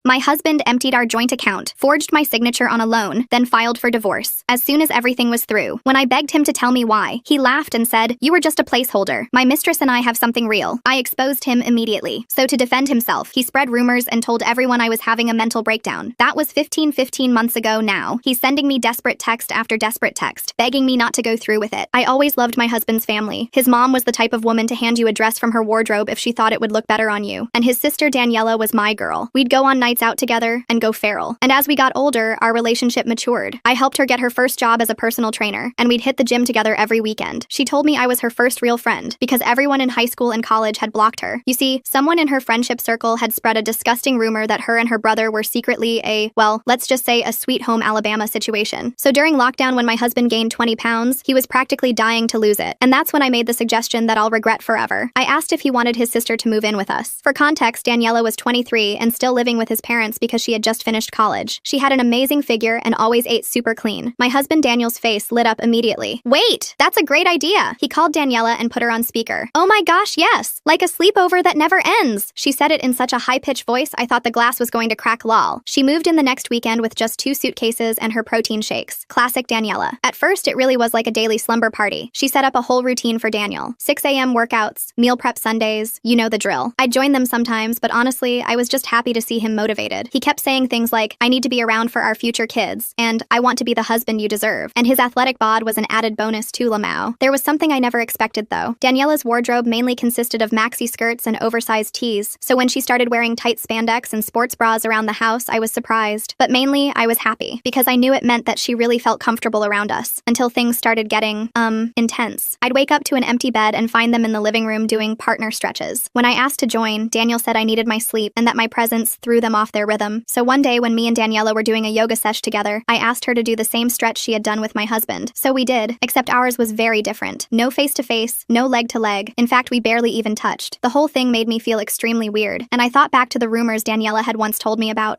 My husband emptied our joint account, forged my signature on a loan, then filed for divorce. As soon as everything was through, when I begged him to tell me why, he laughed and said, "You were just a placeholder. My mistress and I have something real." I exposed him immediately. So to defend himself, he spread rumors and told everyone I was having a mental breakdown. That was 15 months ago now. He's sending me desperate text after desperate text, begging me not to go through with it. I always loved my husband's family. His mom was the type of woman to hand you a dress from her wardrobe if she thought it would look better on you. And his sister Daniela was my girl. We'd go on nights out together and go feral. And as we got older, our relationship matured. I helped her get her first job as a personal trainer, and we'd hit the gym together every weekend. She told me I was her first real friend because everyone in high school and college had blocked her. You see, someone in her friendship circle had spread a disgusting rumor that her and her brother were secretly well, let's just say a Sweet Home Alabama situation. So during lockdown, when my husband gained 20 pounds, he was practically dying to lose it. And that's when I made the suggestion that I'll regret forever. I asked if he wanted his sister to move in with us. For context, Daniela was 23 and still living with his parents because she had just finished college. She had an amazing figure and always ate super clean. My husband Daniel's face lit up immediately. "Wait, that's a great idea." He called Daniela and put her on speaker. "Oh my gosh, yes, like a sleepover that never ends." She said it in such a high-pitched voice I thought the glass was going to crack. Lol. She moved in the next weekend with just 2 suitcases and her protein shakes. Classic Daniela. At first, it really was like a daily slumber party. She set up a whole routine for Daniel. 6 a.m. workouts, meal prep Sundays, you know the drill. I'd join them sometimes, but honestly, I was just happy to see him motivated. He kept saying things like, "I need to be around for our future kids," and "I want to be the husband you deserve." And his athletic bod was an added bonus to Lamau. There was something I never expected though. Daniela's wardrobe mainly consisted of maxi skirts and oversized tees, so when she started wearing tight spandex and sports bras around the house, I was surprised. But mainly, I was happy, because I knew it meant that she really felt comfortable around us, until things started getting, intense. I'd wake up to an empty bed and find them in the living room doing partner stretches. When I asked to join, Daniel said I needed my sleep and that my presence threw them off their rhythm. So one day when me and Daniela were doing a yoga sesh together, I asked her to do the same stretch she had done with my husband. So we did, except ours was very different. No face-to-face, no leg-to-leg. In fact, we barely even touched. The whole thing made me feel extremely weird, and I thought back to the rumors Daniela had once told me about.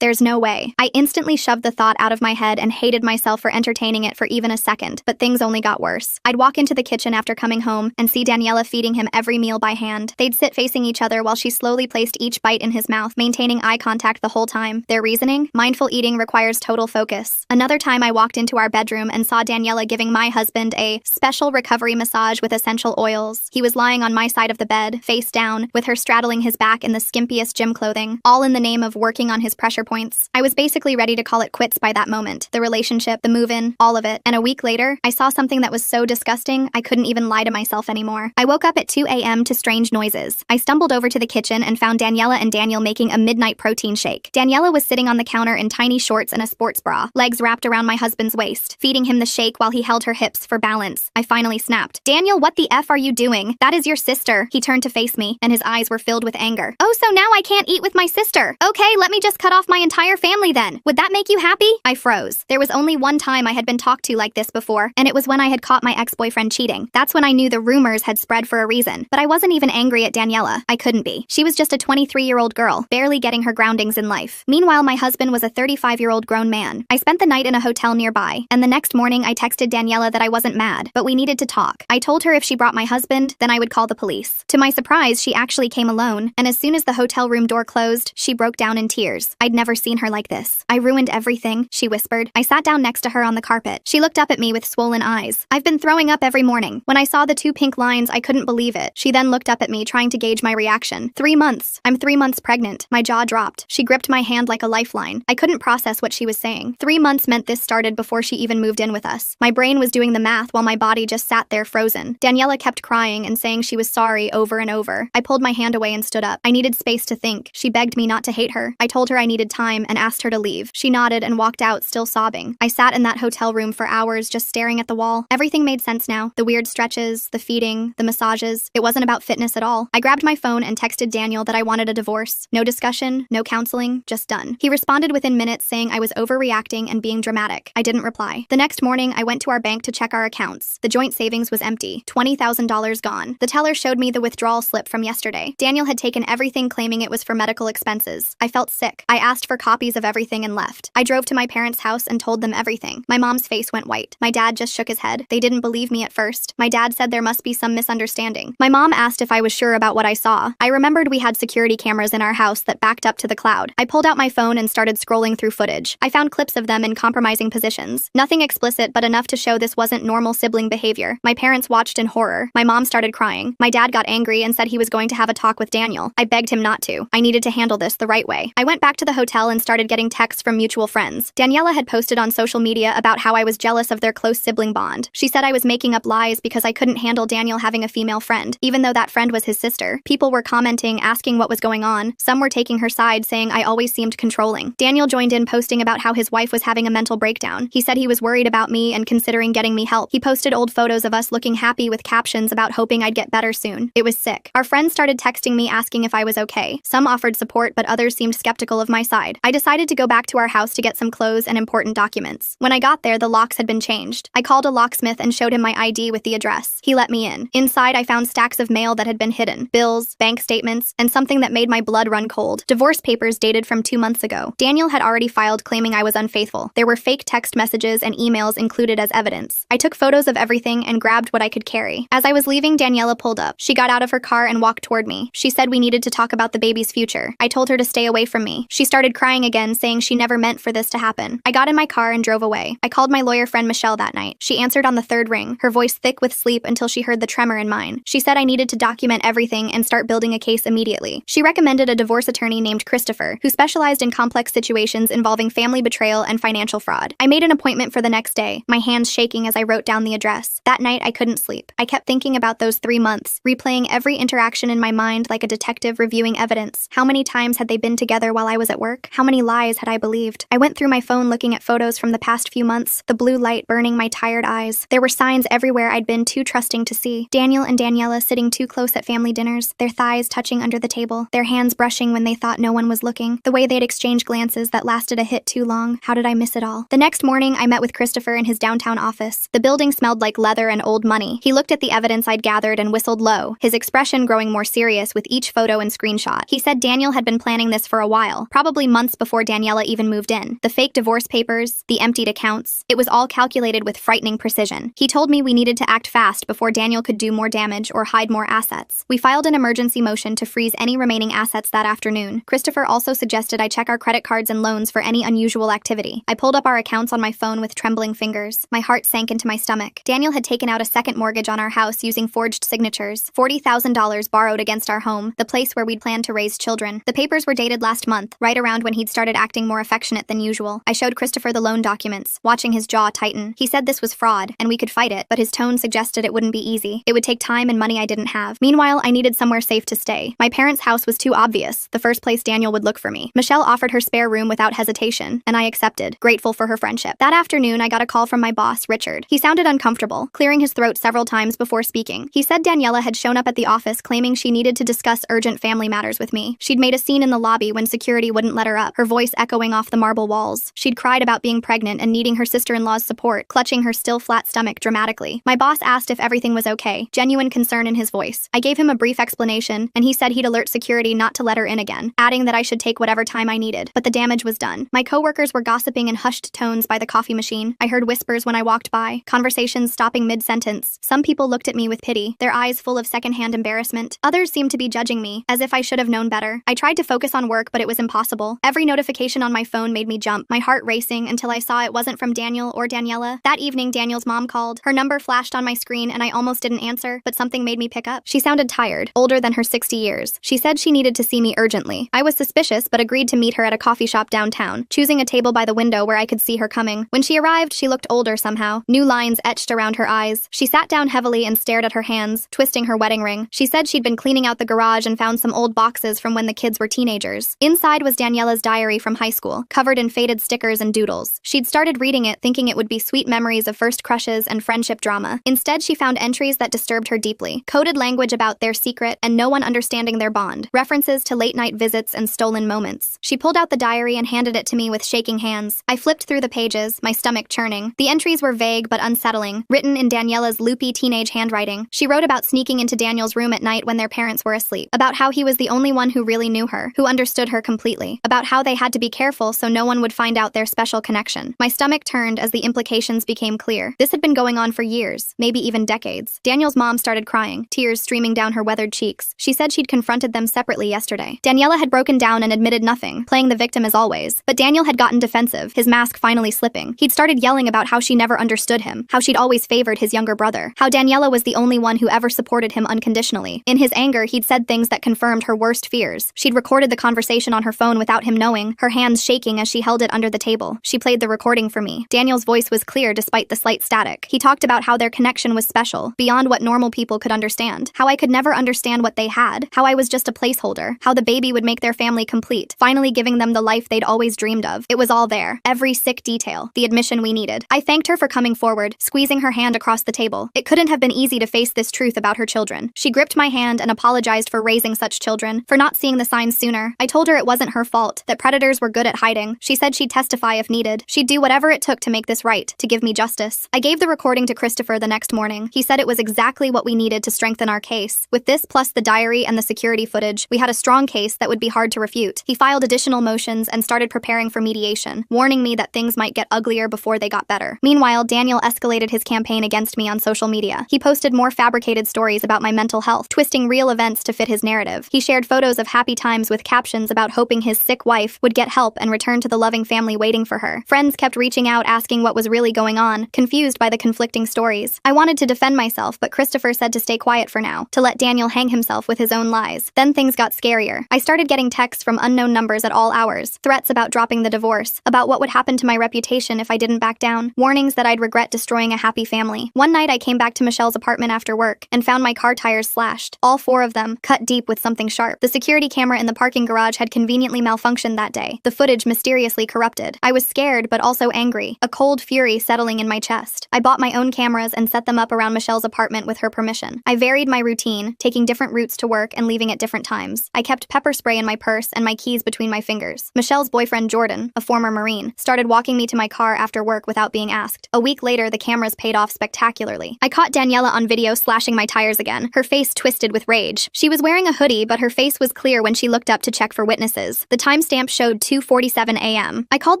There's no way. I instantly shoved the thought out of my head and hated myself for entertaining it for even a second, but things only got worse. I'd walk into the kitchen after coming home and see Daniela feeding him every meal by hand. They'd sit facing each other while she slowly placed each bite in his mouth, maintaining eye contact the whole time. Their reasoning? Mindful eating requires total focus. Another time I walked into our bedroom and saw Daniela giving my husband a special recovery massage with essential oils. He was lying on my side of the bed, face down, with her straddling his back in the skimpiest gym clothing, all in the name of working on his pressure points. I was basically ready to call it quits by that moment. The relationship, the move-in, all of it. And a week later, I saw something that was so disgusting, I couldn't even lie to myself anymore. I woke up at 2 a.m. to strange noises. I stumbled over to the kitchen and found Daniela and Daniel making a midnight protein shake. Daniela was sitting on the counter in tiny shorts and a sports bra, legs wrapped around my husband's waist, feeding him the shake while he held her hips for balance. I finally snapped. "Daniel, what the F are you doing? That is your sister." He turned to face me, and his eyes were filled with anger. "Oh, so now I can't eat with my sister? Okay, let me just cut off my entire family then. Would that make you happy?" I froze. There was only one time I had been talked to like this before, and it was when I had caught my ex-boyfriend cheating. That's when I knew the rumors had spread for a reason. But I wasn't even angry at Daniela. I couldn't be. She was just a 23-year-old girl, barely getting her groundings in life. Meanwhile, my husband was a 35-year-old grown man. I spent the night in a hotel nearby, and the next morning I texted Daniela that I wasn't mad, but we needed to talk. I told her if she brought my husband, then I would call the police. To my surprise, she actually came alone, and as soon as the hotel room door closed, she broke down in tears. I'd never seen her like this. "I ruined everything," she whispered. I sat down next to her on the carpet. She looked up at me with swollen eyes. "I've been throwing up every morning. When I saw the 2 pink lines, I couldn't believe it." She then looked up at me, trying to gauge my reaction. 3 months. I'm 3 months pregnant. My jaw dropped. She gripped my hand like a lifeline. I couldn't process what she was saying. 3 months meant this started before she even moved in with us. My brain was doing the math while my body just sat there frozen. Daniela kept crying and saying she was sorry over and over. I pulled my hand away and stood up. I needed space to think. She begged me not to hate her. I told her I needed time and asked her to leave. She nodded and walked out, still sobbing. I sat in that hotel room for hours just staring at the wall. Everything made sense now. The weird stretches, the feeding, the massages. It wasn't about fitness at all. I grabbed my phone and texted Daniel that I wanted a divorce. No discussion, no counseling, just done. He responded within minutes saying I was overreacting and being dramatic. I didn't reply. The next morning, I went to our bank to check our accounts. The joint savings was empty. $20,000 gone. The teller showed me the withdrawal slip from yesterday. Daniel had taken everything, claiming it was for medical expenses. I felt sick. I asked for copies of everything and left. I drove to my parents' house and told them everything. My mom's face went white. My dad just shook his head. They didn't believe me at first. My dad said there must be some misunderstanding. My mom asked if I was sure about what I saw. I remembered we had security cameras in our house that backed up to to the cloud. I pulled out my phone and started scrolling through footage. I found clips of them in compromising positions. Nothing explicit, but enough to show this wasn't normal sibling behavior. My parents watched in horror. My mom started crying. My dad got angry and said he was going to have a talk with Daniel. I begged him not to. I needed to handle this the right way. I went back to the hotel and started getting texts from mutual friends. Daniela had posted on social media about how I was jealous of their close sibling bond. She said I was making up lies because I couldn't handle Daniel having a female friend, even though that friend was his sister. People were commenting, asking what was going on. Some were taking her side, saying I always seemed controlling. Daniel joined in, posting about how his wife was having a mental breakdown. He said he was worried about me and considering getting me help. He posted old photos of us looking happy with captions about hoping I'd get better soon. It was sick. Our friends started texting me asking if I was okay. Some offered support, but others seemed skeptical of my side. I decided to go back to our house to get some clothes and important documents. When I got there, the locks had been changed. I called a locksmith and showed him my ID with the address. He let me in. Inside, I found stacks of mail that had been hidden, bills, bank statements, and something that made my blood run cold. Divorce papers dated from 2 months ago. Daniel had already filed claiming I was unfaithful. There were fake text messages and emails included as evidence. I took photos of everything and grabbed what I could carry. As I was leaving, Daniela pulled up. She got out of her car and walked toward me. She said we needed to talk about the baby's future. I told her to stay away from me. She started crying again, saying she never meant for this to happen. I got in my car and drove away. I called my lawyer friend Michelle that night. She answered on the third ring, her voice thick with sleep until she heard the tremor in mine. She said I needed to document everything and start building a case immediately. She recommended a divorce attorney named Christopher, who specialized in complex situations involving family betrayal and financial fraud. I made an appointment for the next day, my hands shaking as I wrote down the address. That night, I couldn't sleep. I kept thinking about those 3 months, replaying every interaction in my mind like a detective reviewing evidence. How many times had they been together while I was at work? How many lies had I believed? I went through my phone looking at photos from the past few months, the blue light burning my tired eyes. There were signs everywhere I'd been too trusting to see. Daniel and Daniela sitting too close at family dinners, their thighs touching under the table, their hands brushing when they thought no one was looking, the way they'd exchanged glances that lasted a hit too long. How did I miss it all? The next morning, I met with Christopher in his downtown office. The building smelled like leather and old money. He looked at the evidence I'd gathered and whistled low, his expression growing more serious with each photo and screenshot. He said Daniel had been planning this for a while, probably months before Daniela even moved in. The fake divorce papers, the emptied accounts, it was all calculated with frightening precision. He told me we needed to act fast before Daniel could do more damage or hide more assets. We filed an emergency motion to freeze any remaining assets that afternoon. Christopher also suggested I check our credit cards and loans for any unusual activity. I pulled up our accounts on my phone with trembling fingers. My heart sank into my stomach. Daniel had taken out a second mortgage on our house using forged signatures. $40,000 borrowed against our home, the place where we'd planned to raise children. The papers were dated last month, right around when he'd started acting more affectionate than usual. I showed Christopher the loan documents, watching his jaw tighten. He said this was fraud, and we could fight it, but his tone suggested it wouldn't be easy. It would take time and money I didn't have. Meanwhile, I needed somewhere safe to stay. My parents' house was too obvious, the first place Daniel would look for me. Michelle offered her spare room without hesitation, and I accepted, grateful for her friendship. That afternoon, I got a call from my boss, Richard. He sounded uncomfortable, clearing his throat several times before speaking. He said Daniela had shown up at the office claiming she needed to discuss urgent family matters with me. She'd made a scene in the lobby when security wouldn't let her up, her voice echoing off the marble walls. She'd cried about being pregnant and needing her sister-in-law's support, clutching her still flat stomach dramatically. My boss asked if everything was okay, genuine concern in his voice. I gave him a brief explanation, and he said he'd alert security not to let her in again, adding that I should take whatever time I needed. But the damage was done. My coworkers were gossiping in hushed tones by the coffee machine. I heard whispers when I walked by, conversations stopping mid-sentence. Some people looked at me with pity, their eyes full of secondhand embarrassment. Others seemed to be judging me, as if I should have known better. I tried to focus on work, but it was impossible. Every notification on my phone made me jump, my heart racing until I saw it wasn't from Daniel or Daniela. That evening, Daniel's mom called. Her number flashed on my screen and I almost didn't answer, but something made me pick up. She sounded tired, older than her 60 years. She said she needed to see me urgently. I was suspicious, but agreed to meet her at a coffee shop downtown, choosing a table by the window where I could see her coming. When she arrived, she looked older somehow, new lines etched around her eyes. She sat down heavily and stared at her hands, twisting her wedding ring. She said she'd been cleaning out the garage and found some old boxes from when the kids were teenagers. Inside was Daniela's diary from high school, covered in faded stickers and doodles. She'd started reading it thinking it would be sweet memories of first crushes and friendship drama. Instead, she found entries that disturbed her deeply, coded language about their secret and no one understanding their bond, references to late-night visits and stolen moments. She pulled out the diary and handed it to me with shaking hands. I flipped through the pages, my stomach churning. The entries were vague but unsettling, written in Daniela's loopy teenage handwriting. She wrote about sneaking into Daniel's room at night when their parents were asleep, about how he was the only one who really knew her, who understood her completely, about how they had to be careful so no one would find out their special connection. My stomach turned as the implications became clear. This had been going on for years, maybe even decades. Daniel's mom started crying, tears streaming down her weathered cheeks. She said she'd confronted them separately yesterday. Daniela had broken broken down and admitted nothing, playing the victim as always. But Daniel had gotten defensive, his mask finally slipping. He'd started yelling about how she never understood him, how she'd always favored his younger brother, how Daniela was the only one who ever supported him unconditionally. In his anger, he'd said things that confirmed her worst fears. She'd recorded the conversation on her phone without him knowing, her hands shaking as she held it under the table. She played the recording for me. Daniel's voice was clear despite the slight static. He talked about how their connection was special, beyond what normal people could understand, how I could never understand what they had, how I was just a placeholder, how the baby would make their family complete, finally giving them the life they'd always dreamed of. It was all there, every sick detail, the admission we needed. I thanked her for coming forward, squeezing her hand across the table. It couldn't have been easy to face this truth about her children. She gripped my hand and apologized for raising such children, for not seeing the signs sooner. I told her it wasn't her fault, that predators were good at hiding. She said she'd testify if needed. She'd do whatever it took to make this right, to give me justice. I gave the recording to Christopher the next morning. He said it was exactly what we needed to strengthen our case. With this plus the diary and the security footage, we had a strong case that would be hard to refute. He filed additional motions and started preparing for mediation, warning me that things might get uglier before they got better. Meanwhile, Daniel escalated his campaign against me on social media. He posted more fabricated stories about my mental health, twisting real events to fit his narrative. He shared photos of happy times with captions about hoping his sick wife would get help and return to the loving family waiting for her. Friends kept reaching out asking what was really going on, confused by the conflicting stories. I wanted to defend myself, but Christopher said to stay quiet for now, to let Daniel hang himself with his own lies. Then things got scarier. I started getting texts from unknown numbers at all hours, threats about dropping the divorce, about what would happen to my reputation if I didn't back down, warnings that I'd regret destroying a happy family. One night I came back to Michelle's apartment after work and found my car tires slashed, all 4 of them, cut deep with something sharp. The security camera in the parking garage had conveniently malfunctioned that day, the footage mysteriously corrupted. I was scared but also angry, a cold fury settling in my chest. I bought my own cameras and set them up around Michelle's apartment with her permission. I varied my routine, taking different routes to work and leaving at different times. I kept pepper spray in my purse and my keys between my fingers. Michelle's boyfriend Jordan, a former Marine, started walking me to my car after work without being asked. A week later, the cameras paid off spectacularly. I caught Daniela on video slashing my tires again, her face twisted with rage. She was wearing a hoodie, but her face was clear when she looked up to check for witnesses. The timestamp showed 2:47 a.m. I called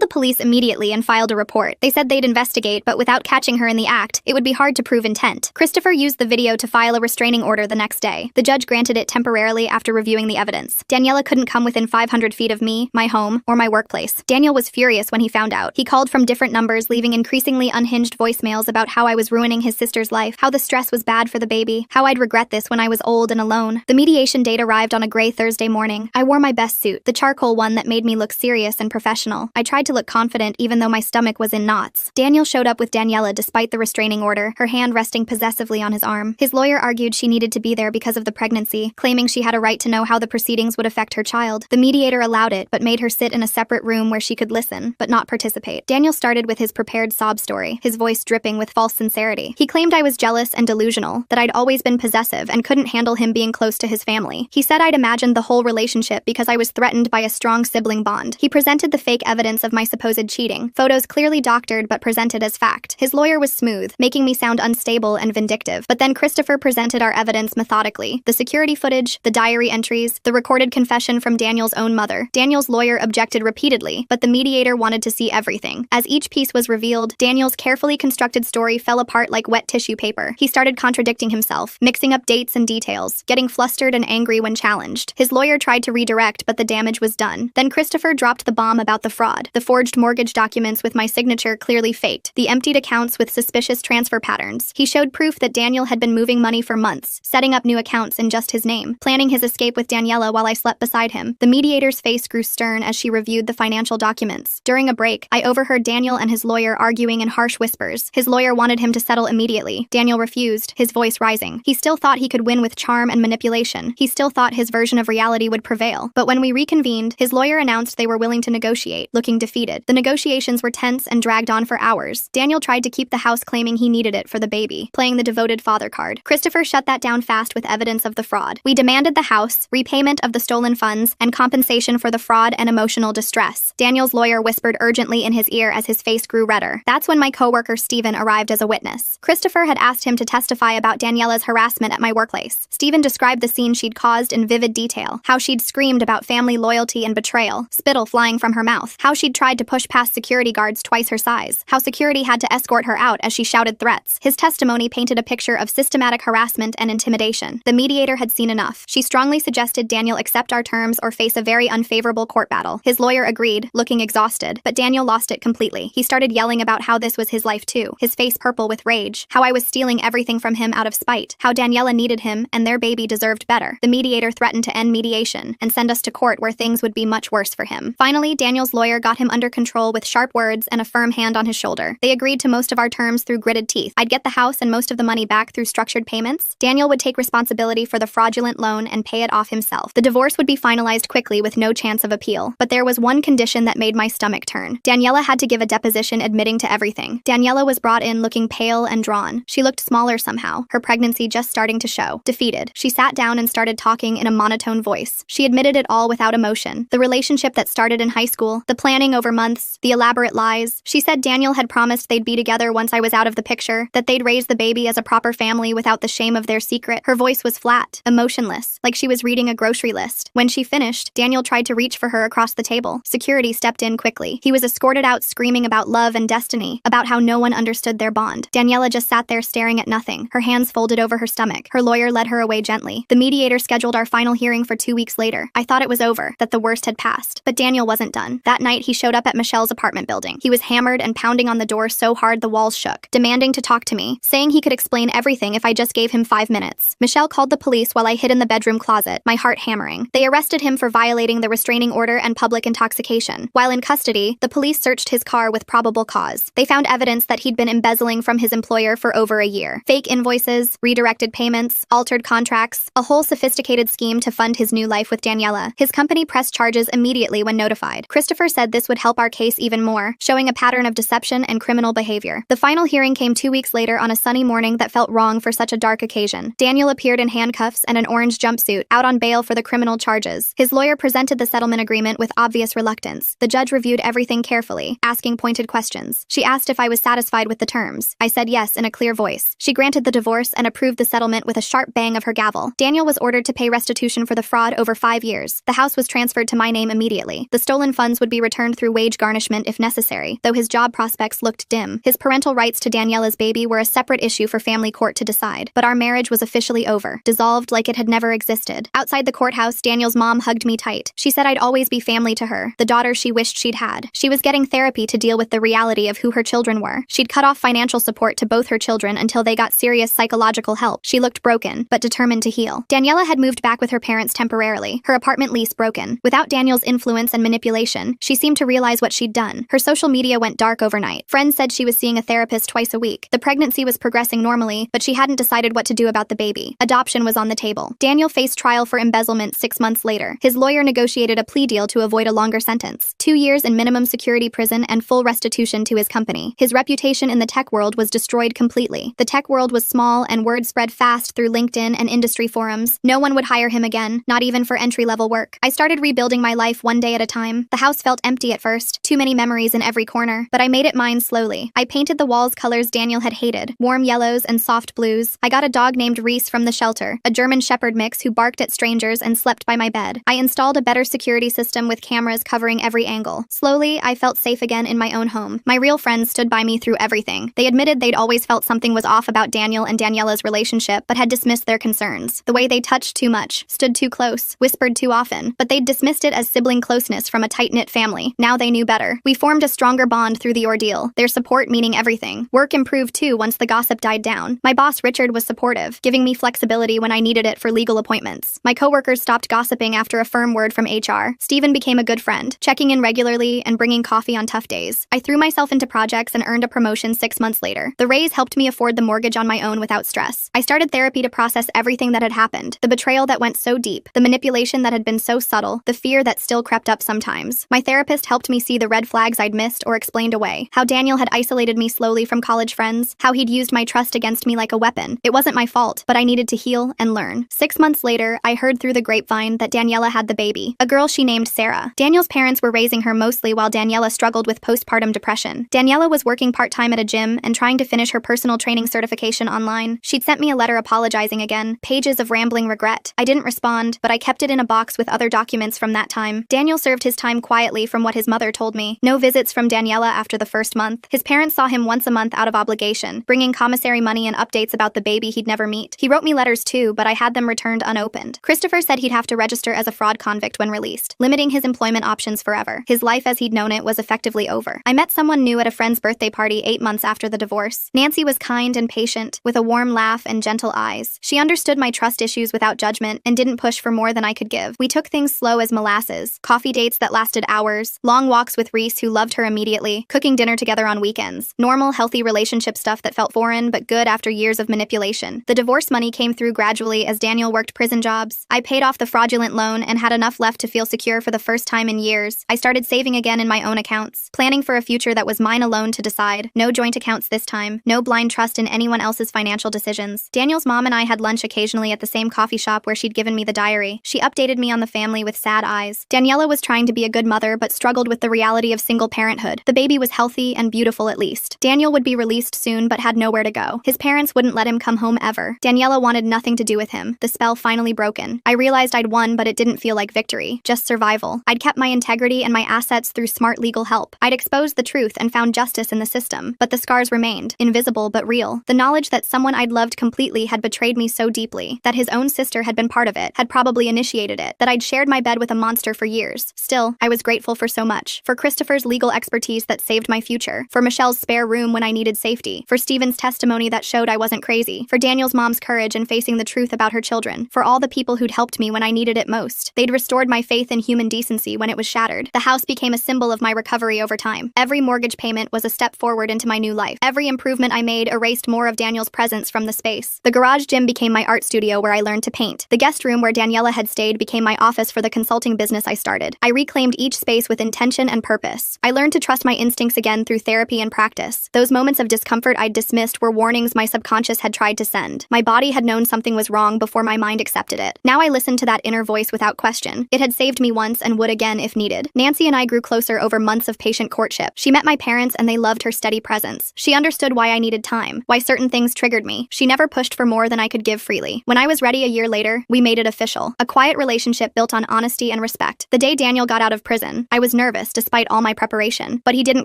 the police immediately and filed a report. They said they'd investigate, but without catching her in the act, it would be hard to prove intent. Christopher used the video to file a restraining order the next day. The judge granted it temporarily after reviewing the evidence. Daniela couldn't come within 500 feet of me, my home, or my workplace. Daniel was furious when he found out. He called from different numbers, leaving increasingly unhinged voicemails about how I was ruining his sister's life, how the stress was bad for the baby, how I'd regret this when I was old and alone. The mediation date arrived on a gray Thursday morning. I wore my best suit, the charcoal one that made me look serious and professional. I tried to look confident even though my stomach was in knots. Daniel showed up with Daniela despite the restraining order, her hand resting possessively on his arm. His lawyer argued she needed to be there because of the pregnancy, claiming she had a right to know how the proceedings would affect her child. The mediator allowed it, but made her sit in a separate room where she could listen, but not participate. Daniel started with his prepared sob story, his voice dripping with false sincerity. He claimed I was jealous and delusional, that I'd always been possessive and couldn't handle him being close to his family. He said I'd imagined the whole relationship because I was threatened by a strong sibling bond. He presented the fake evidence of my supposed cheating, photos clearly doctored but presented as fact. His lawyer was smooth, making me sound unstable and vindictive. But then Christopher presented our evidence methodically. The security footage, the diary entries, the recorded confession from Daniel's own mother. Daniel's lawyer objected repeatedly, but the mediator wanted to see everything. As each piece was revealed, Daniel's carefully constructed story fell apart like wet tissue paper. He started contradicting himself, mixing up dates and details, getting flustered and angry when challenged. His lawyer tried to redirect, but the damage was done. Then Christopher dropped the bomb about the fraud, the forged mortgage documents with my signature clearly faked, the emptied accounts with suspicious transfer patterns. He showed proof that Daniel had been moving money for months, setting up new accounts in just his name, planning his escape with Daniela while I slept beside him. The mediator's face grew stern as she reviewed the financial documents. During a break, I overheard Daniel and his lawyer arguing in harsh whispers. His lawyer wanted him to settle immediately. Daniel refused, his voice rising. He still thought he could win with charm and manipulation. He still thought his version of reality would prevail. But when we reconvened, his lawyer announced they were willing to negotiate, looking defeated. The negotiations were tense and dragged on for hours. Daniel tried to keep the house claiming he needed it for the baby, playing the devoted father card. Christopher shut that down fast with evidence of the fraud. We demanded the house, repayment of the stolen funds, and compensation for the fraud and emotional distress. Daniel's lawyer whispered urgently in his ear as his face grew redder. That's when my coworker Steven arrived as a witness. Christopher had asked him to testify about Daniela's harassment at my workplace. Steven described the scene she'd caused in vivid detail, how she'd screamed about family loyalty and betrayal, spittle flying from her mouth, how she'd tried to push past security guards twice her size, how security had to escort her out as she shouted threats. His testimony painted a picture of systematic harassment and intimidation. The mediator had seen enough. She strongly suggested Daniel accept our terms or face a very unfavorable court battle. His lawyer agreed, looking exhausted, but Daniel lost it completely. He started yelling about how this was his life too, his face purple with rage, how I was stealing everything from him out of spite, how Daniela needed him and their baby deserved better. The mediator threatened to end mediation and send us to court where things would be much worse for him. Finally, Daniel's lawyer got him under control with sharp words and a firm hand on his shoulder. They agreed to most of our terms through gritted teeth. I'd get the house and most of the money back through structured payments. Daniel would take responsibility for the fraudulent loan and pay it off himself. The divorce would be finalized quickly with no chance of appeal. But there was one condition that made my stomach turn. Daniela had to give a deposition admitting to everything. Daniela was brought in looking pale and drawn. She looked smaller somehow, her pregnancy just starting to show. Defeated, she sat down and started talking in a monotone voice. She admitted it all without emotion. The relationship that started in high school, the planning over months, the elaborate lies. She said Daniel had promised they'd be together once I was out of the picture, that they'd raise the baby as a proper family without the shame of their secret. Her voice was flat, emotionless, like she was reading a grocery list. When she finished, Daniel tried to reach for her across the table. Security stepped in quickly. He was escorted out screaming about love and destiny, about how no one understood their bond. Daniela just sat there staring at nothing, her hands folded over her stomach. Her lawyer led her away gently. The mediator scheduled our final hearing for 2 weeks later. I thought it was over, that the worst had passed. But Daniel wasn't done. That night, he showed up at Michelle's apartment building. He was hammered and pounding on the door so hard the walls shook, demanding to talk to me, saying he could explain everything if I just gave him 5 minutes. Michelle called the police while I hid in the bedroom closet, my heart hammering. They arrested him for violating the restraining order and public intoxication. While in custody, the police searched his car with probable cause. They found evidence that he'd been embezzling from his employer for over a year. Fake invoices, redirected payments, altered contracts, a whole sophisticated scheme to fund his new life with Daniela. His company pressed charges immediately when notified. Christopher said this would help our case even more, showing a pattern of deception and criminal behavior. The final hearing came 2 weeks later on a sunny morning that felt wrong for such a dark occasion. Daniel appeared in handcuffs and an orange jumpsuit, out on bail for the criminal charges. His lawyer presented the settlement agreement with obvious reluctance. The judge reviewed everything carefully, asking pointed questions. She asked if I was satisfied with the terms. I said yes in a clear voice. She granted the divorce and approved the settlement with a sharp bang of her gavel. Daniel was ordered to pay restitution for the fraud over 5 years. The house was transferred to my name immediately. The stolen funds would be returned through wage garnishment if necessary, though his job prospects looked dim. His parental rights to Daniela's baby were a separate issue for family court to decide, but our marriage was officially over, dissolved like it had never existed. Outside the courthouse, Daniel's mom hugged me tight. She said I'd always be family to her, the daughter she wished she'd had. She was getting therapy to deal with the reality of who her children were. She'd cut off financial support to both her children until they got serious psychological help. She looked broken, but determined to heal. Daniela had moved back with her parents temporarily, her apartment lease broken. Without Daniel's influence and manipulation, she seemed to realize what she'd done. Her social media went dark overnight. Friends said she was seeing a therapist twice a week. The pregnancy was progressing normally, but she hadn't decided what to do about the baby. Adoption was on the table. Daniel faced trial for embezzlement 6 months later. His lawyer negotiated a plea deal to avoid a longer sentence. 2 years in minimum security prison and full restitution to his company. His reputation in the tech world was destroyed completely. The tech world was small and word spread fast through LinkedIn and industry forums. No one would hire him again, not even for entry-level work. I started rebuilding my life one day at a time. The house felt empty at first, too many memories in every corner, but I made it mine slowly. I painted the walls colors Daniel had hated, warm yellows and soft blues. I got a dog named Reese from the shelter, a German Shepherd mix who barked at strangers and slept by my bed. I installed a better security system with cameras covering every angle. Slowly, I felt safe again in my own home. My real friends stood by me through everything. They admitted they'd always felt something was off about Daniel and Daniela's relationship, but had dismissed their concerns. The way they touched too much, stood too close, whispered too often, but they'd dismissed it as sibling closeness from a tight-knit family. Now they knew better. We formed a stronger bond through the ordeal, their support meaning everything. Work improved too once the gossip died down. My boss Richard was supportive, giving me flexibility when I needed it for legal appointments. My coworkers stopped gossiping after a firm word from HR. Steven became a good friend, checking in regularly and bringing coffee on tough days. I threw myself into projects and earned a promotion 6 months later. The raise helped me afford the mortgage on my own without stress. I started therapy to process everything that had happened, the betrayal that went so deep, the manipulation that had been so subtle, the fear that still crept up sometimes. My therapist helped me see the red flags I'd missed or explained away, how Daniel had isolated me slowly from college friends, how he'd used my trust against me like a weapon. It wasn't my fault, but I needed to heal and learn. 6 months later, I heard through the grapevine that Daniela had the baby, a girl she named Sarah. Daniel's parents were raising her mostly while Daniela struggled with postpartum depression. Daniela was working part-time at a gym and trying to finish her personal training certification online. She'd sent me a letter apologizing again, pages of rambling regret. I didn't respond, but I kept it in a box with other documents from that time. Daniel served his time quietly from what his mother told me. No visits from Daniela after the first month. His parents saw him once a month out of obligation, bringing commissary money and updates about the baby he'd never meet. He wrote me letters too, but I had them returned unopened. Christopher said he'd have to register as as a fraud convict when released, limiting his employment options forever. His life as he'd known it was effectively over. I met someone new at a friend's birthday party 8 months after the divorce. Nancy was kind and patient, with a warm laugh and gentle eyes. She understood my trust issues without judgment and didn't push for more than I could give. We took things slow as molasses, coffee dates that lasted hours, long walks with Reese who loved her immediately, cooking dinner together on weekends. Normal, healthy relationship stuff that felt foreign but good after years of manipulation. The divorce money came through gradually as Daniel worked prison jobs. I paid off the fraudulent loan and had enough left to feel secure for the first time in years. I started saving again in my own accounts, planning for a future that was mine alone to decide. No joint accounts this time, no blind trust in anyone else's financial decisions. Daniel's mom and I had lunch occasionally at the same coffee shop where she'd given me the diary. She updated me on the family with sad eyes. Daniela was trying to be a good mother but struggled with the reality of single parenthood. The baby was healthy and beautiful at least. Daniel would be released soon but had nowhere to go. His parents wouldn't let him come home ever. Daniela wanted nothing to do with him. The spell finally broken. I realized I'd won, but it didn't feel like victory, just survival. I'd kept my integrity and my assets through smart legal help. I'd exposed the truth and found justice in the system, but the scars remained, invisible but real. The knowledge that someone I'd loved completely had betrayed me so deeply, that his own sister had been part of it, had probably initiated it, that I'd shared my bed with a monster for years. Still, I was grateful for so much. For Christopher's legal expertise that saved my future, for Michelle's spare room when I needed safety, for Stephen's testimony that showed I wasn't crazy, for Daniel's mom's courage in facing the truth about her children, for all the people who'd helped me when I needed it most. They'd restored my faith in human decency when it was shattered. The house became a symbol of my recovery over time. Every mortgage payment was a step forward into my new life. Every improvement I made erased more of Daniel's presence from the space. The garage gym became my art studio where I learned to paint. The guest room where Daniela had stayed became my office for the consulting business I started. I reclaimed each space with intention and purpose. I learned to trust my instincts again through therapy and practice. Those moments of discomfort I'd dismissed were warnings my subconscious had tried to send. My body had known something was wrong before my mind accepted it. Now I listened to that inner voice without question. It had saved me once and would again if needed. Nancy and I grew closer over months of patient courtship. She met my parents and they loved her steady presence. She understood why I needed time, why certain things triggered me. She never pushed for more than I could give freely. When I was ready a year later, we made it official. A quiet relationship built on honesty and respect. The day Daniel got out of prison, I was nervous despite all my preparation, but he didn't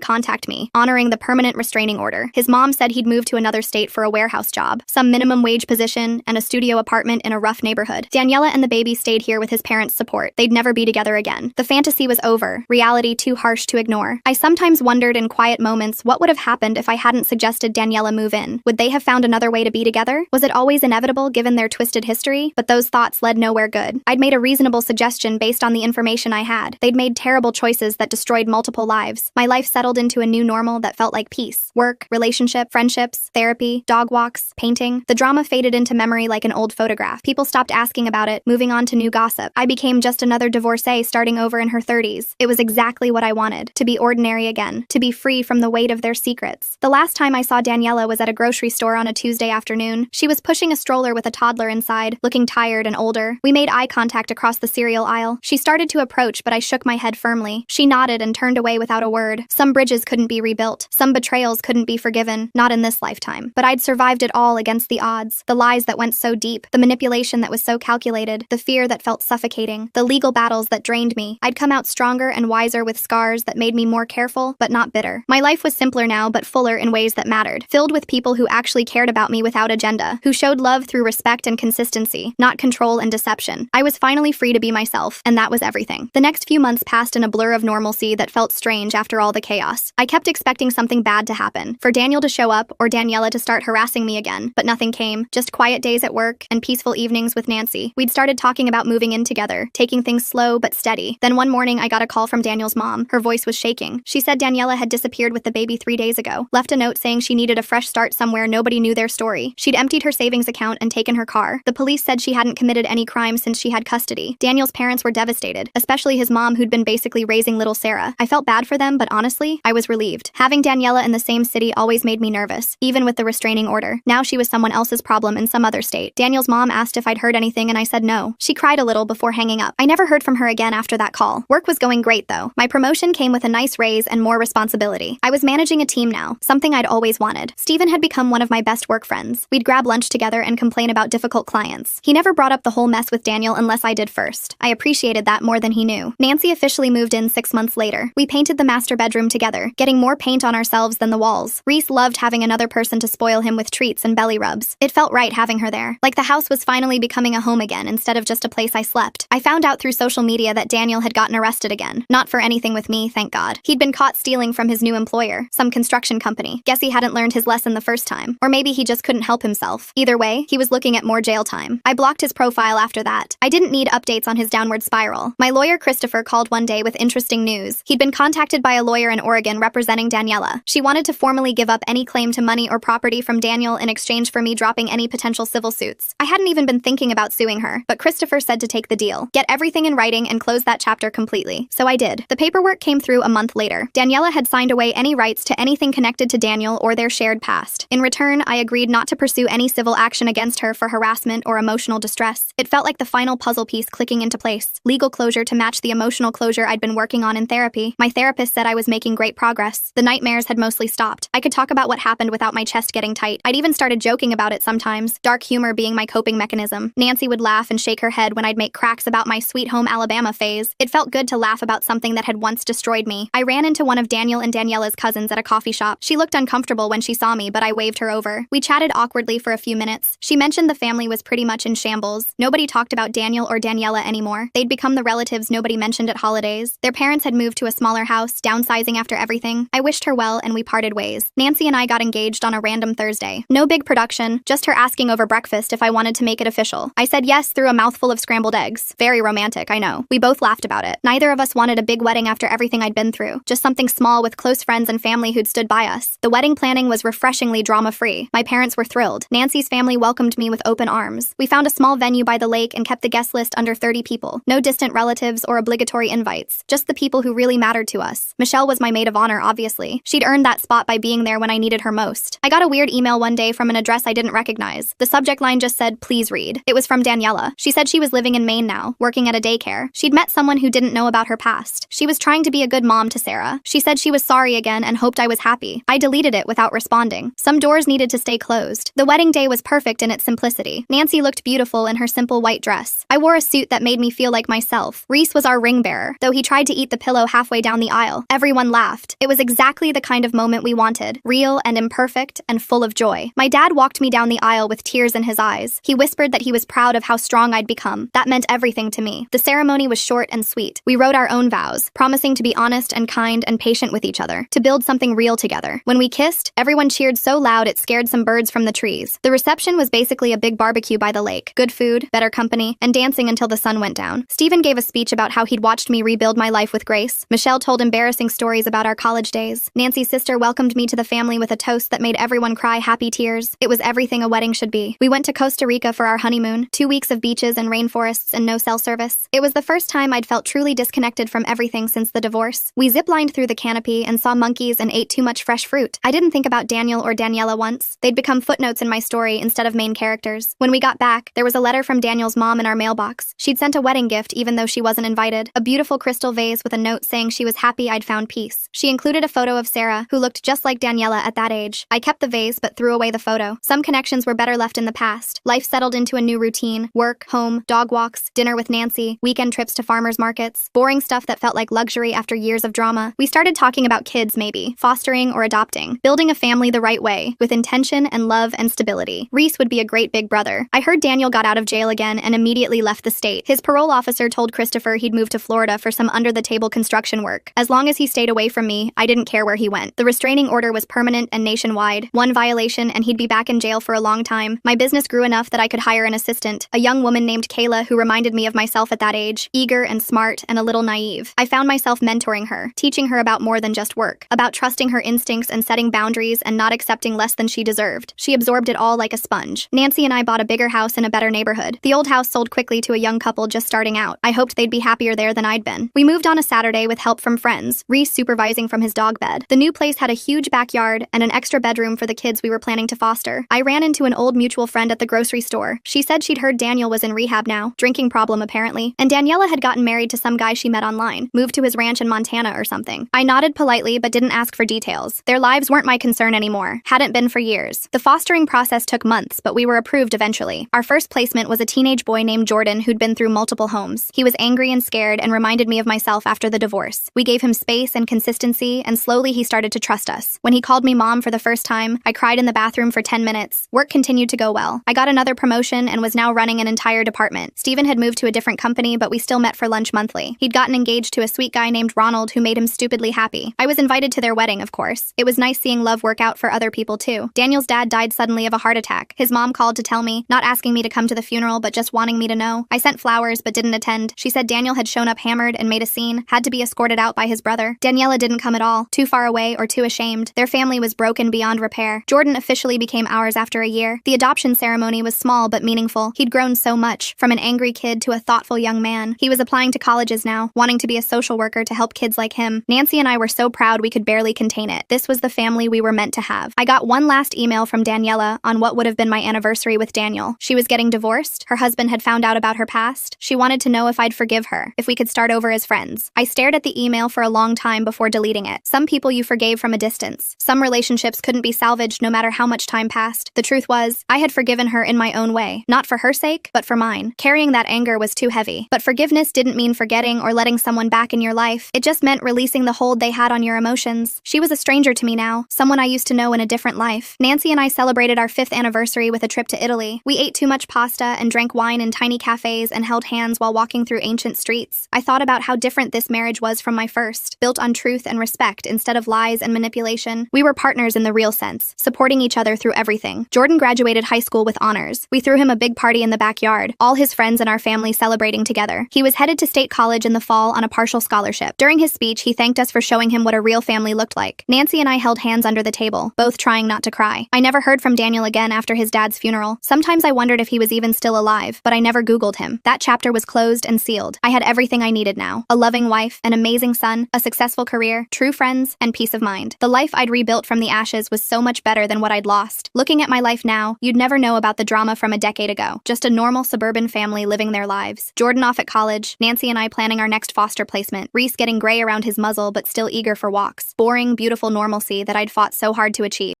contact me, honoring the permanent restraining order. His mom said he'd moved to another state for a warehouse job, some minimum wage position, and a studio apartment in a rough neighborhood. Daniela and the baby stayed here with his parents' support. They'd never be together again. The fantasy was over, reality too harsh to ignore. I sometimes wondered in quiet moments what would have happened if I hadn't suggested Daniela move in. Would they have found another way to be together? Was it always inevitable given their twisted history? But those thoughts led nowhere good. I'd made a reasonable suggestion based on the information I had. They'd made terrible choices that destroyed multiple lives. My life settled into a new normal that felt like peace. Work, relationship, friendships, therapy, dog walks, painting. The drama faded into memory like an old photograph. People stopped asking about it, moving on to new gossip. I became just another divorcee starting over in her 30s. It was exactly what I wanted, to be ordinary again, to be free from the weight of their secrets. The last time I saw Daniela was at a grocery store on a Tuesday afternoon. She was pushing a stroller with a toddler inside, looking tired and older. We made eye contact across the cereal aisle. She started to approach, but I shook my head firmly. She nodded and turned away without a word. Some bridges couldn't be rebuilt. Some betrayals couldn't be forgiven, not in this lifetime. But I'd survived it all against the odds. The lies that went so deep, the manipulation that was so calculated, the fear that felt suffocating, the legal battles that drained me. I'd come out stronger and wiser with scars that made me more careful, but not bitter. My life was simpler now, but fuller in ways that mattered, filled with people who actually cared about me without agenda, who showed love through respect and consistency, not control and deception. I was finally free to be myself, and that was everything. The next few months passed in a blur of normalcy that felt strange after all the chaos. I kept expecting something bad to happen, for Daniel to show up or Daniela to start harassing me again, but nothing came, just quiet days at work and peaceful evenings with Nancy. We'd started talking about moving in together, taking things slow but steady. Then one morning I got a call from Daniel's mom. Her voice was shaking. She said Daniela had disappeared with the baby 3 days ago, left a note saying she needed a fresh start somewhere nobody knew their story. She'd emptied her savings account and taken her car. The police said she hadn't committed any crime since she had custody. Daniel's parents were devastated, especially his mom who'd been basically raising little Sarah. I felt bad for them, but honestly, I was relieved. Having Daniela in the same city always made me nervous, even with the restraining order. Now she was someone else's problem in some other state. Daniel's mom asked if I'd heard anything and I said no. She cried a little before hanging up. I never heard from her again after that call. Work was going great though. My promotion came with a nice raise and more responsibility. I was managing a team now, something I'd always wanted. Stephen had become one of my best work friends. We'd grab lunch together and complain about difficult clients. He never brought up the whole mess with Daniel unless I did first. I appreciated that more than he knew. Nancy officially moved in 6 months later. We painted the master bedroom together, getting more paint on ourselves than the walls. Reese loved having another person to spoil him with treats and belly rubs. It felt right having her there, like the house was finally becoming a home again instead of just a place I slept. slept. I found out through social media that Daniel had gotten arrested again. Not for anything with me, thank God. He'd been caught stealing from his new employer, some construction company. Guess he hadn't learned his lesson the first time. Or maybe he just couldn't help himself. Either way, he was looking at more jail time. I blocked his profile after that. I didn't need updates on his downward spiral. My lawyer Christopher called one day with interesting news. He'd been contacted by a lawyer in Oregon representing Daniela. She wanted to formally give up any claim to money or property from Daniel in exchange for me dropping any potential civil suits. I hadn't even been thinking about suing her, but Christopher said to take the deal. Get everything in writing and close that chapter completely. So I did. The paperwork came through a month later. Daniela had signed away any rights to anything connected to Daniel or their shared past. In return, I agreed not to pursue any civil action against her for harassment or emotional distress. It felt like the final puzzle piece clicking into place. Legal closure to match the emotional closure I'd been working on in therapy. My therapist said I was making great progress. The nightmares had mostly stopped. I could talk about what happened without my chest getting tight. I'd even started joking about it sometimes, dark humor being my coping mechanism. Nancy would laugh and shake her head when I'd make cracks about my Sweet Home Alabama phase. It felt good to laugh about something that had once destroyed me. I ran into one of Daniel and Daniela's cousins at a coffee shop. She looked uncomfortable when she saw me, but I waved her over. We chatted awkwardly for a few minutes. She mentioned the family was pretty much in shambles. Nobody talked about Daniel or Daniela anymore. They'd become the relatives nobody mentioned at holidays. Their parents had moved to a smaller house, downsizing after everything. I wished her well and we parted ways. Nancy and I got engaged on a random Thursday. No big production, just her asking over breakfast if I wanted to make it official. I said yes through a mouthful of scrambled eggs. Very romantic, I know. We both laughed about it. Neither of us wanted a big wedding after everything I'd been through. Just something small with close friends and family who'd stood by us. The wedding planning was refreshingly drama-free. My parents were thrilled. Nancy's family welcomed me with open arms. We found a small venue by the lake and kept the guest list under 30 people. No distant relatives or obligatory invites. Just the people who really mattered to us. Michelle was my maid of honor, obviously. She'd earned that spot by being there when I needed her most. I got a weird email one day from an address I didn't recognize. The subject line just said, "Please read." It was from Daniela. She said she was living in Maine now, working at a daycare. She'd met someone who didn't know about her past. She was trying to be a good mom to Sarah. She said she was sorry again and hoped I was happy. I deleted it without responding. Some doors needed to stay closed. The wedding day was perfect in its simplicity. Nancy looked beautiful in her simple white dress. I wore a suit that made me feel like myself. Reese was our ring bearer, though he tried to eat the pillow halfway down the aisle. Everyone laughed. It was exactly the kind of moment we wanted. Real and imperfect and full of joy. My dad walked me down the aisle with tears in his eyes. He whispered that he was proud of how strong I'd become. That meant everything to me. The ceremony was short and sweet. We wrote our own vows, promising to be honest and kind and patient with each other, to build something real together. When we kissed, everyone cheered so loud it scared some birds from the trees. The reception was basically a big barbecue by the lake. Good food, better company, and dancing until the sun went down. Stephen gave a speech about how he'd watched me rebuild my life with grace. Michelle told embarrassing stories about our college days. Nancy's sister welcomed me to the family with a toast that made everyone cry happy tears. It was everything a wedding should be. We went to Costa Rica for our honeymoon, 2 weeks of beaches and rainforests and no cell service. It was the first time I'd felt truly disconnected from everything since the divorce. We ziplined through the canopy and saw monkeys and ate too much fresh fruit. I didn't think about Daniel or Daniela once. They'd become footnotes in my story instead of main characters. When we got back, there was a letter from Daniel's mom in our mailbox. She'd sent a wedding gift even though she wasn't invited. A beautiful crystal vase with a note saying she was happy I'd found peace. She included a photo of Sarah, who looked just like Daniela at that age. I kept the vase but threw away the photo. Some connections were better left in the past. Life settled into a new routine. Work, home, dog walks, dinner with Nancy, weekend trips to farmers markets. Boring stuff that felt like luxury after years of drama. We started talking about kids maybe, fostering or adopting. Building a family the right way, with intention and love and stability. Reese would be a great big brother. I heard Daniel got out of jail again and immediately left the state. His parole officer told Christopher he'd moved to Florida for some under-the-table construction work. As long as he stayed away from me, I didn't care where he went. The restraining order was permanent and nationwide. One violation and he'd be back in jail for a long time. My business grew enough that I could hire an assistant, a young woman named Kayla who reminded me of myself at that age, eager and smart and a little naive. I found myself mentoring her, teaching her about more than just work, about trusting her instincts and setting boundaries and not accepting less than she deserved. She absorbed it all like a sponge. Nancy and I bought a bigger house in a better neighborhood. The old house sold quickly to a young couple just starting out. I hoped they'd be happier there than I'd been. We moved on a Saturday with help from friends, Reese supervising from his dog bed. The new place had a huge backyard and an extra bedroom for the kids we were planning to foster. I ran into an old mutual friend at the grocery store. She said she'd heard Daniel was in rehab now, drinking problem apparently, and Daniela had gotten married to some guy she met online, moved to his ranch in Montana or something. I nodded politely but didn't ask for details. Their lives weren't my concern anymore, hadn't been for years. The fostering process took months, but we were approved eventually. Our first placement was a teenage boy named Jordan who'd been through multiple homes. He was angry and scared and reminded me of myself after the divorce. We gave him space and consistency, and slowly he started to trust us. When he called me mom for the first time, I cried in the bathroom for 10 minutes. Work continued to go well. I got another promotion and was now running an entire department. Stephen had moved to a different company, but we still met for lunch monthly. He'd gotten engaged to a sweet guy named Ronald who made him stupidly happy. I was invited to their wedding, of course. It was nice seeing love work out for other people too. Daniel's dad died suddenly of a heart attack. His mom called to tell me, not asking me to come to the funeral, but just wanting me to know. I sent flowers, but didn't attend. She said Daniel had shown up hammered and made a scene, had to be escorted out by his brother. Daniela didn't come at all, too far away or too ashamed. Their family was broken beyond repair. Jordan officially became ours after a year. The adoption ceremony was small but meaningful. He'd grown so much, from an angry kid to a thoughtful young man. He was applying to colleges now, wanting to be a social worker to help kids like him. Nancy and I were so proud we could barely contain it. This was the family we were meant to have. I got one last email from Daniela on what would have been my anniversary with Daniel. She was getting divorced. Her husband had found out about her past. She wanted to know if I'd forgive her, if we could start over as friends. I stared at the email for a long time before deleting it. Some people you forgave from a distance. Some relationships couldn't be salvaged no matter how much time passed. The truth was, I had forgiven her in my own way. Not for her sake, but for mine. Carrying that anger was too heavy. But forgiveness didn't mean forgetting or letting someone back in your life. It just meant releasing the hold they had on your emotions. She was a stranger to me now, someone I used to know in a different life. Nancy and I celebrated our 5th anniversary with a trip to Italy. We ate too much pasta and drank wine in tiny cafes and held hands while walking through ancient streets. I thought about how different this marriage was from my first, built on truth and respect instead of lies and manipulation. We were partners in the real sense, supporting each other through everything. Jordan graduated high school with honors. We threw him a big party in the backyard, all his friends and our family celebrating together. He was headed to state college in the fall on a partial scholarship. During his speech, he thanked us for showing him what a real family looked like. Nancy and I held hands under the table, both trying not to cry. I never heard from Daniel again after his dad's funeral. Sometimes I wondered if he was even still alive, but I never Googled him. That chapter was closed and sealed. I had everything I needed now. A loving wife, an amazing son, a successful career, true friends, and peace of mind. The life I'd rebuilt from the ashes was so much better than what I'd lost. Looking at my life now, you'd never know about the drama from a decade ago. Just a normal suburban family living their lives. Jordan off at college, Nancy and I planning our next foster placement, Reese getting gray around his muzzle but still eager for walks. Boring, beautiful normalcy that I'd fought so hard to achieve.